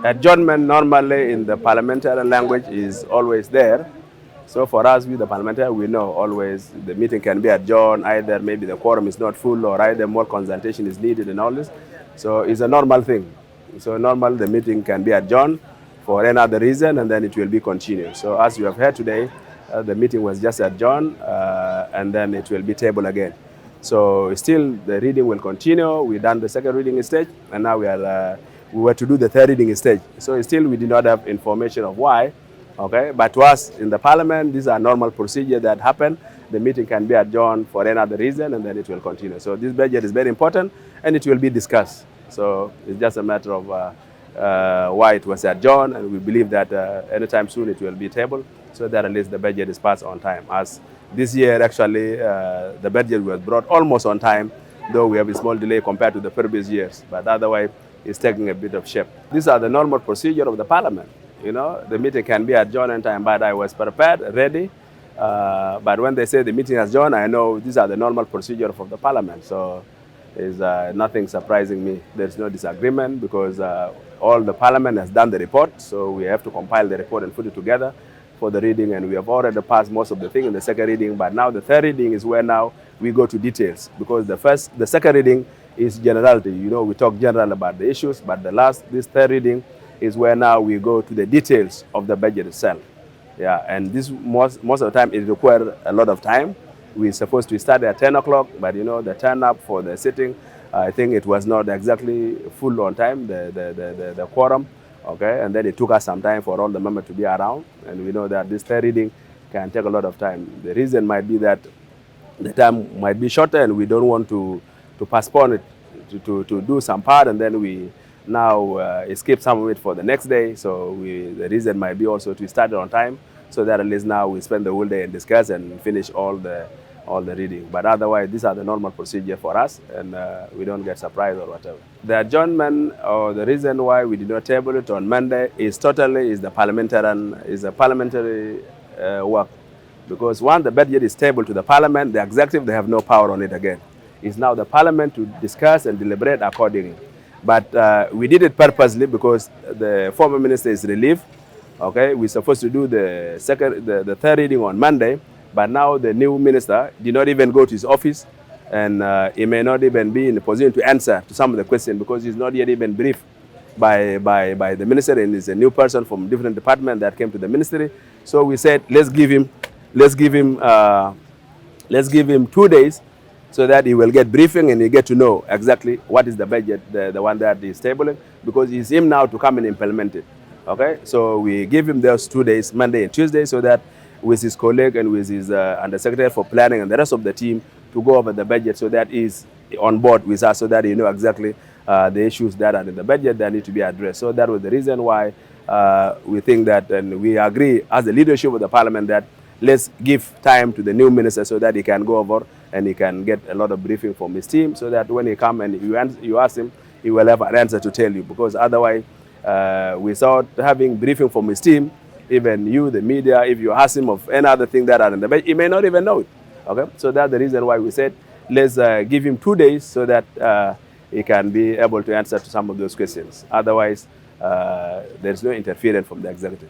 Adjournment normally in the parliamentary language is always there. So for us, with the parliamentary, we know always the meeting can be adjourned, either maybe the quorum is not full or either more consultation is needed and all this. So it's a normal thing. So normal, the meeting can be adjourned for any other reason and then it will be continued. So as you have heard today, the meeting was just adjourned and then it will be tabled again. So still the reading will continue. We've done the second reading stage and now we were to do the third reading stage. So still we did not have information of why. Okay, but to us in the parliament, these are normal procedures that happen. The meeting can be adjourned for any other reason and then it will continue. So this budget is very important and it will be discussed. So it's just a matter of why it was adjourned, and we believe that anytime soon it will be tabled so that at least the budget is passed on time. As this year actually the budget was brought almost on time, though we have a small delay compared to the previous years, but otherwise it's taking a bit of shape. These are the normal procedure of the parliament. You know, the meeting can be adjourned in time, but I was prepared, ready. But when they say the meeting has adjourned, I know these are the normal procedure of the parliament. So there's nothing surprising me. There's no disagreement because all the parliament has done the report. So we have to compile the report and put it together for the reading. And we have already passed most of the thing in the second reading. But now the third reading is where now we go to details, because the second reading is generality. You know, we talk general about the issues, but this third reading is where now we go to the details of the budget itself. Yeah, and this most of the time it requires a lot of time. We're supposed to start at 10 o'clock, but you know, the turn up for the sitting, I think it was not exactly full on time, the quorum, okay, and then it took us some time for all the members to be around, and we know that this third reading can take a lot of time. The reason might be that the time might be shorter and we don't want to postpone it to do some part and then we now escape some of it for the next day. So the reason might be also to start it on time, so that at least now we spend the whole day and discuss and finish all the reading. But otherwise, these are the normal procedure for us, and we don't get surprised or whatever. The adjournment or the reason why we did not table it on Monday is the parliamentary work. Because once the budget is tabled to the parliament, the executive, they have no power on it again. It's now the parliament to discuss and deliberate accordingly. But we did it purposely because the former minister is relieved. Okay, we're supposed to do the third reading on Monday, but now the new minister did not even go to his office, and he may not even be in a position to answer to some of the questions because he's not yet even briefed by the minister, and he's a new person from different department that came to the ministry. So we said, let's give him 2 days so that he will get briefing and he get to know exactly what is the budget, the one that is tabling, because it's him now to come and implement it. Okay, so we give him those 2 days, Monday and Tuesday, so that with his colleague and with his undersecretary for planning and the rest of the team to go over the budget, so that he's on board with us, so that he know exactly the issues that are in the budget that need to be addressed. So that was the reason why we think that, and we agree as the leadership of the parliament, that let's give time to the new minister so that he can go over and he can get a lot of briefing from his team, so that when he come and you ask him, he will have an answer to tell you. Because otherwise, without having briefing from his team, even you, the media, if you ask him of any other thing that are in the budget, he may not even know it. Okay, so that's the reason why we said let's give him 2 days so that he can be able to answer to some of those questions. Otherwise, there's no interference from the executive.